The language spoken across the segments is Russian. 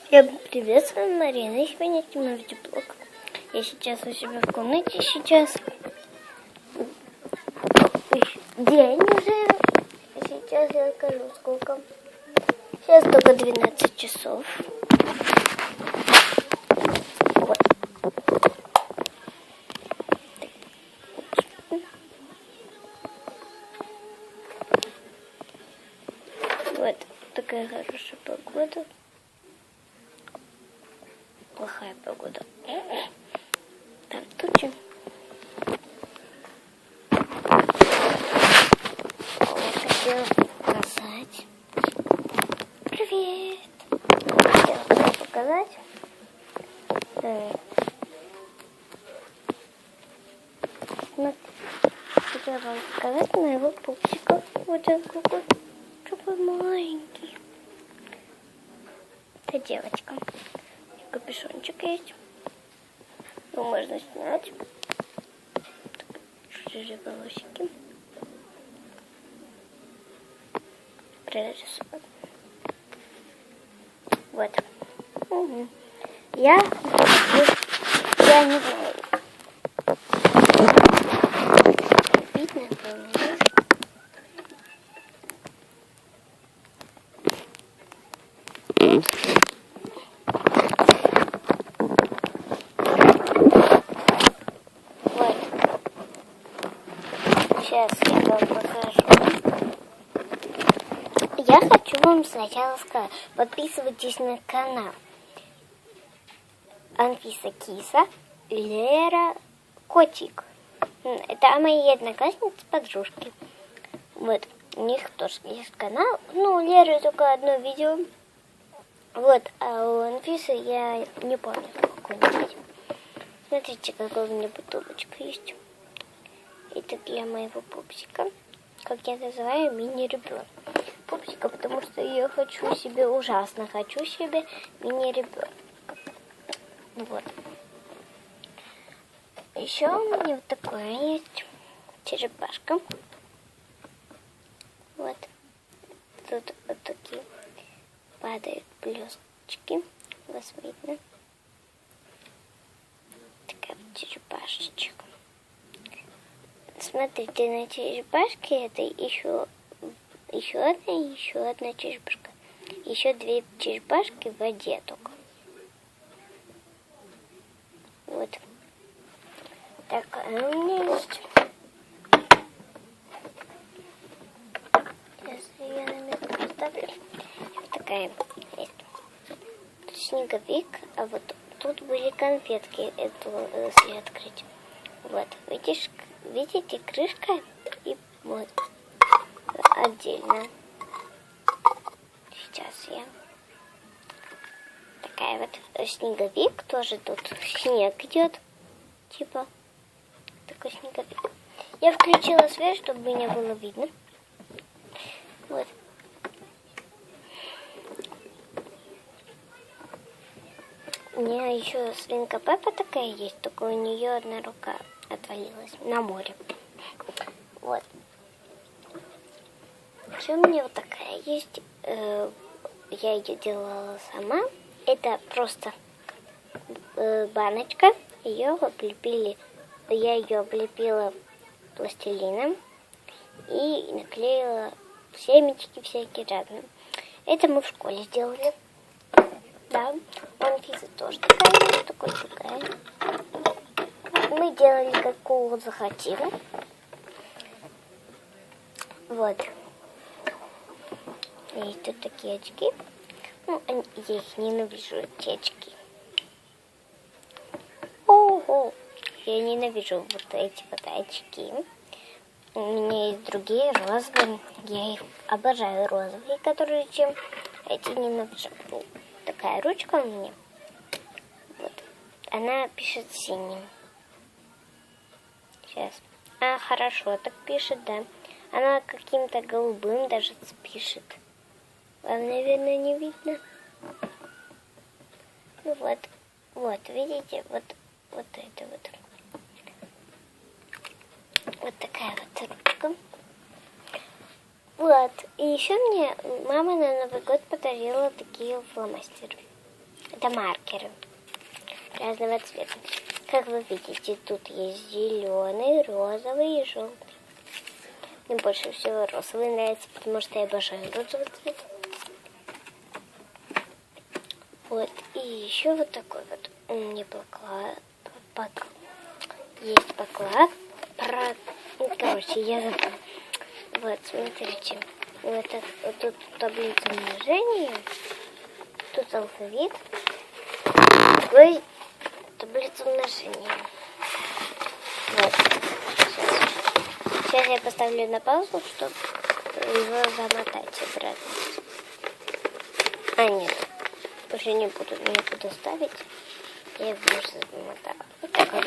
Я приветствую, Марина. Сегодня снимаю видеоблог. Я сейчас у себя в комнате. Сейчас день уже. Сейчас я скажу, сколько. Сейчас только 12 часов. Вот. Вот такая хорошая погода. Плохая погода. Там тучи. Я хотела показать. Привет! Хотела показать. Хотела вам показать моего пупсика. Вот он какой маленький. Это девочка. Капюшончик есть. Его можно снять. Рыжие волосики. Прорисовать. Вот. Угу. Я не знаю. Видно, по-моему. Сейчас я вам покажу. Я хочу вам сначала сказать, подписывайтесь на канал Анфиса Киса, Лера Котик. Это мои одноклассницы, подружки. Вот, у них тоже есть канал. Ну, у Леры только одно видео. Вот, а у Анфисы я не помню, какое-нибудь. Смотрите, какая у меня бутылочка есть. Это для моего пупсика, как я называю, мини-ребенок. Пупсика, потому что я хочу себе, ужасно хочу себе мини-ребенок. Вот. Еще у меня вот такое есть черепашка. Вот. Тут вот такие падают блесточки. Вас видно. Такая вот черепашечка. Смотрите, на черепашке это еще одна черепашка. Еще две черепашки в воде только. Вот. Такая у меня есть. Сейчас я на место поставлю. Вот такая есть. Тут снеговик, а вот тут были конфетки, эту, если открыть. Вот, видите, крышка и вот отдельно. Сейчас я. Такая вот снеговик, тоже тут снег идет. Типа такой снеговик. Я включила свет, чтобы меня было видно. Вот. У меня еще свинка Пеппа такая есть, только у нее одна рука отвалилась на море. Вот. Еще у меня вот такая есть. Я ее делала сама. Это просто баночка. Я ее облепила пластилином и наклеила семечки всякие разные. Это мы в школе сделали. Да, у Анфисы тоже такая есть, такая. Мы делали какого захотим. Вот. Есть тут такие очки. Ну, я их ненавижу, эти очки. Ого! Я ненавижу вот эти вот очки. У меня есть другие розовые. Я их обожаю розовые, которые чем эти ненавижу. Такая ручка у меня. Вот. Она пишет синим. Сейчас. А, хорошо, так пишет, да. Она каким-то голубым даже пишет. Вам, наверное, не видно. Ну вот. Вот, видите? Вот это вот. Вот такая вот ручка. Вот. И еще мне мама на Новый год подарила такие фломастеры. Это маркеры разного цвета. Как вы видите, тут есть зеленый, розовый и желтый. Мне больше всего розовый нравится, потому что я обожаю розовый цвет. Вот, и еще вот такой вот не поклад. Есть поклад. Короче, я забыла. Вот, смотрите. Вот тут таблица умножения. Тут алфавит. Ой, таблица умножения. Вот. Сейчас я поставлю на паузу, чтобы его замотать обратно. А, нет. Уже не буду никуда ставить. Я его уже замотала. Вот так вот.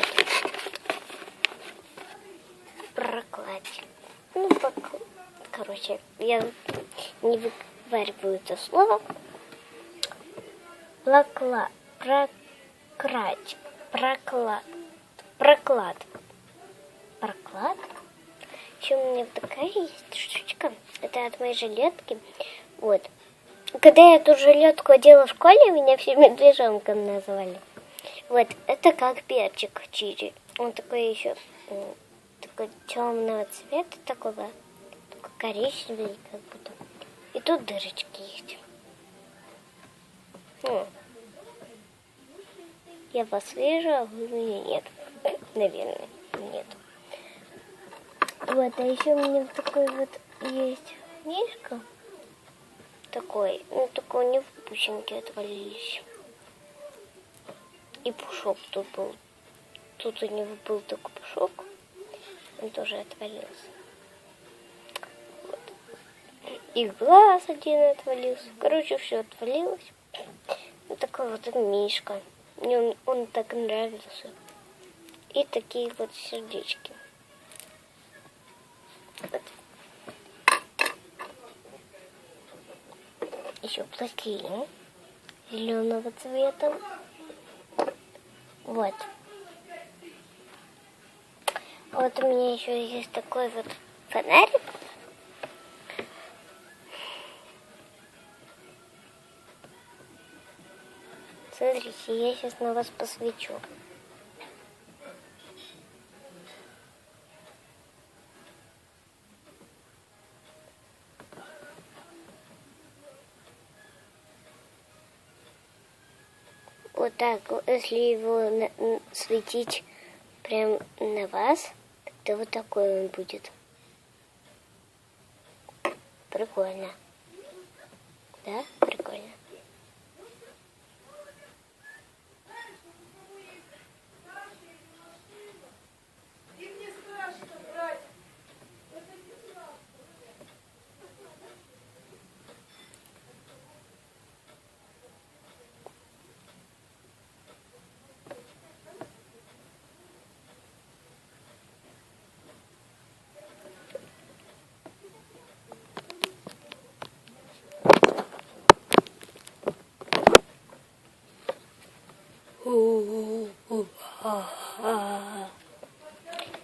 Прокладик. Ну, короче, я не выговариваю это слово. Проклад. Еще у меня вот такая есть штучка. Это от моей жилетки. Вот. Когда я эту жилетку одела в школе, меня все медвежонком назвали. Вот. Это как перчик чили. Он такой еще такой темного цвета, такой коричневый, как будто. И тут дырочки есть. Я вас вижу, а вы меня нет. Наверное, нет. Вот, а еще у меня вот такой вот есть книжка. Такой, ну такой у него бусинки отвалились. И пушок тут был. Тут у него был такой пушок. Он тоже отвалился. Вот. И глаз один отвалился. Короче, все отвалилось. Вот такой вот мишка. Мне он так нравился. И такие вот сердечки. Вот. Еще пластилин зеленого цвета. Вот. Вот у меня еще есть такой вот фонарик. Смотрите, я сейчас на вас посвечу. Вот так, если его светить прям на вас, то вот такой он будет. Прикольно. Да? Прикольно.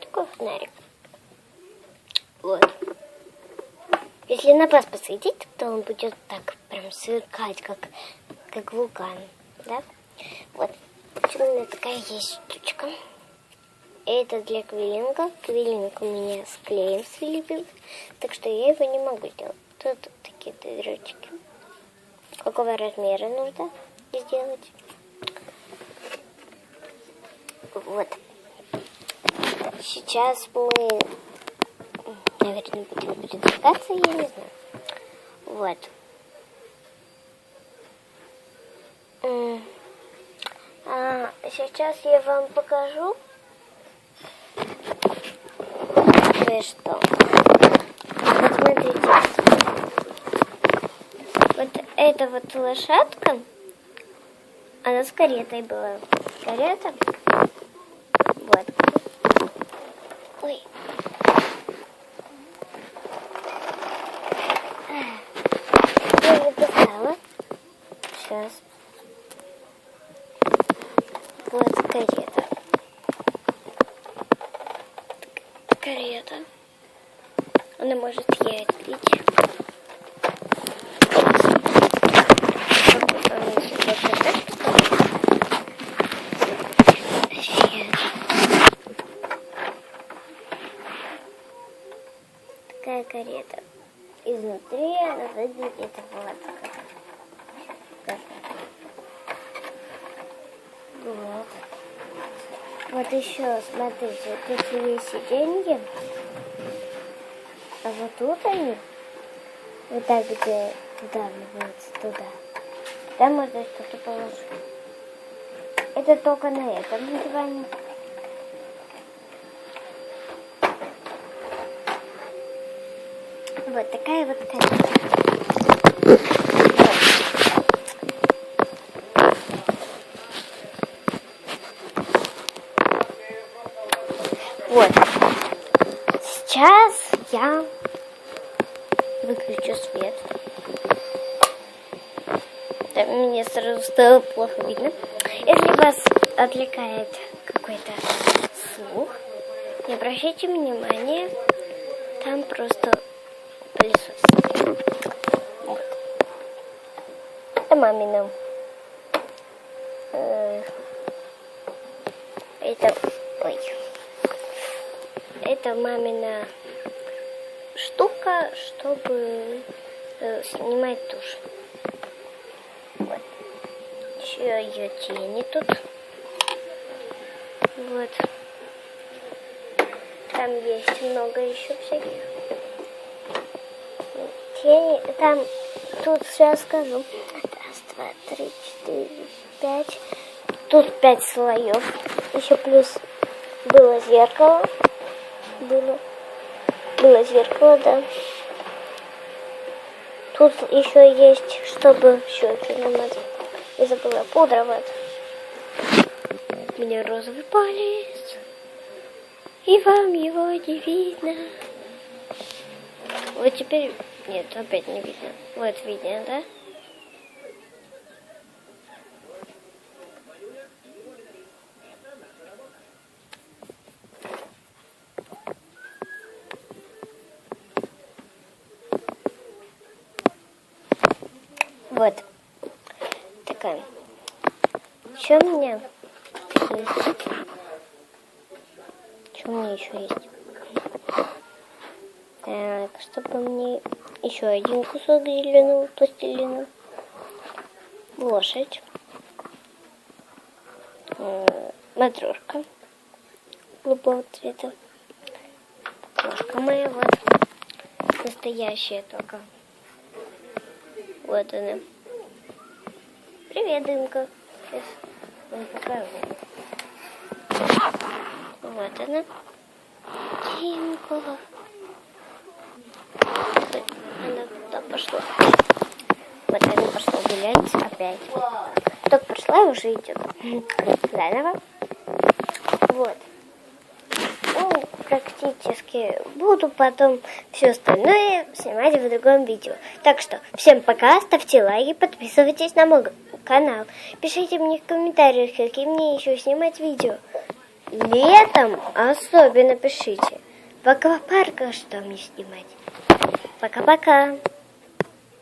Такой фонарик. Вот. Если на вас посветить, то он будет так прям сверкать, как вулкан. Да? Вот. У меня такая есть штучка. Это для квиллинга. Квиллинг у меня с клеем слепил, так что я его не могу сделать. Тут такие дырочки. Какого размера нужно сделать? Вот. Сейчас мы, наверное, будем передвигаться, я не знаю. Вот. Сейчас я вам покажу кое-что. Вот смотрите. Вот эта вот лошадка, она с каретой была. Карета. Вот. Ой. Я не достала. Сейчас. Вот карета. Карета. Она может ездить. Вот она сюда поставить. выглядит вот. Вот. Вот еще, смотрите, вот эти есть сиденья. А вот тут они, вот так, где вдавливаются туда. Там можно что-то положить. Это только на этом диване. Вот такая вот коробка. Вот. Сейчас я выключу свет. Да, мне сразу стало плохо видно. Если вас отвлекает какой-то слух, не обращайте внимания. Там просто пылесос. Вот. Это мамина. Это мамина штука, чтобы снимать тушь. Вот. Еще ее тени тут. Вот. Там есть много еще всяких тени. Там, тут сейчас скажу. Раз, два, три, четыре, пять. Тут 5 слоев. Еще плюс было зеркало. Было зеркало, да. Тут еще есть, чтобы щеки намазать. Я забыла пудра, вот. У меня розовый палец. И вам его не видно. Вот теперь... Нет, опять не видно. Вот видно, да? Вот. Такая. Что у меня есть? Что у меня еще есть? Так, чтобы мне еще один кусок зеленого пластилина. Лошадь. Матрешка голубого цвета. Кошка моя, вот. Настоящая только. Вот она. Привет, Дымка. Сейчас вам покажу. Вот она. Димка. Она туда пошла. Вот она пошла гулять опять. Только пришла и уже идет. Заново. Вот. Ну, практически буду потом все остальное снимать в другом видео. Так что, всем пока, ставьте лайки, подписывайтесь на мой канал. Пишите мне в комментариях, какие мне еще снимать видео. Летом особенно пишите. В аквапарках что мне снимать. Пока-пока.